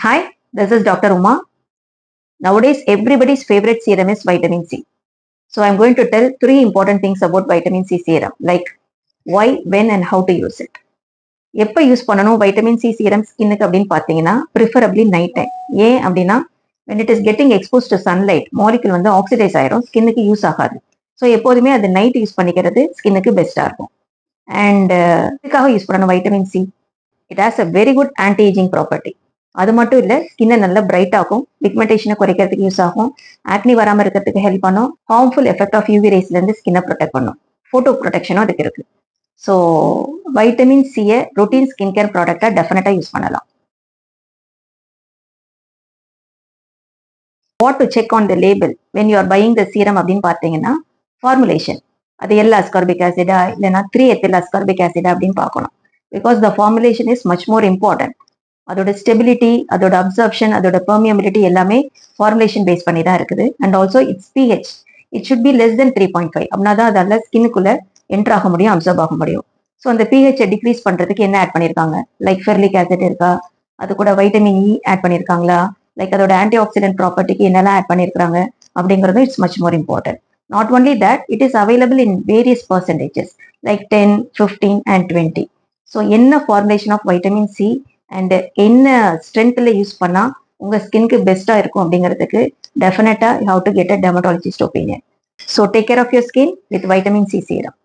Hi, this is Dr. Uma. Nowadays, everybody's favorite serum is vitamin C. So, I'm going to tell three important things about vitamin C serum, like why, when, and how to use it. எப்போ use பண்ணணும் vitamin C serum ஸ்கின்னுக்கு அப்படின்னு பார்த்தீங்கன்னா preferably night time. ஏன் அப்படின்னா when it is getting exposed to sunlight, molecule வந்து oxidise ஆயிரும், ஸ்கின்னுக்கு யூஸ் ஆகாது. ஸோ எப்போதுமே அது நைட் யூஸ் பண்ணிக்கிறது ஸ்கின்னுக்கு பெஸ்ட்டாக இருக்கும். அண்ட் இதுக்காக யூஸ் பண்ணணும் vitamin C. It has a very good anti ageing property. அது மட்டும் இல்லை, ஸ்கின்னை நல்லா பிரைட் ஆகும், பிக்மெண்டேஷனை குறைக்கிறதுக்கு யூஸ் ஆகும், ஆக்னி வராமல் இருக்கிறதுக்கு ஹெல்ப் பண்ணும், ஹார்ம்ஃபுல் எஃபெக்ட் ஆஃப் யூவி ரேஸ்லேருந்து ஸ்கின்னை ப்ரொடெக்ட் பண்ணும், ஃபோட்டோ ப்ரொடெக்ஷனும் அதுக்கு இருக்கு. ஸோ வைட்டமின் சியை ரொட்டீன் ஸ்கின் கேர் ப்ராடக்டாக டெஃபினட்டாக யூஸ் பண்ணலாம். What to check on the label when you are buying the serum அப்படின்னு பார்த்தீங்கன்னா, ஃபார்முலேஷன், அது எல் அஸ்கார்பிக் ஆசிடா இல்லைனா 3-எத்தில் அஸ்கார்பிக் ஆசிடா அப்படின்னு பார்க்கணும். Because the formulation is much more important. அதோட ஸ்டெபிலிட்டி, அதோட அப்சர்ப்ஷன், அதோட பெர்மியபிலிட்டி எல்லாமே ஃபார்முலேஷன் பேஸ் பண்ணி தான் இருக்குது. And also its pH, it should be less than 3.5. அப்படின்னா தான் அதால ஸ்கின்னுக்குள்ள என்டர் ஆக முடியும், அப்சர்வ் ஆக முடியும். ஸோ அந்த பிஹெச்சை டிக்ரீஸ் பண்ணுறதுக்கு என்ன ஆட் பண்ணியிருக்காங்க, லைக் ஃபெர்லிக் ஆசிட் இருக்கா, அது கூட வைட்டமின் இ ஆட் பண்ணியிருக்காங்களா, லைக் அதோட ஆன்டி ஆக்சிடென்ட் ப்ராப்பர்ட்டிக்கு என்னெல்லாம் ஆட் பண்ணியிருக்காங்க அப்படிங்கிறது it's much more important. Not only that, it is available in various percentages like 10, 15 and 20. So என்ன formulation of vitamin C and என்ன ஸ்ட்ரென்த்தில் யூஸ் பண்ணால் உங்கள் ஸ்கின்க்கு பெஸ்ட்டாக இருக்கும் அப்படிங்கிறதுக்கு டெஃபினட்டாக you have to get a dermatologist opinion. So take care of your skin with vitamin C serum.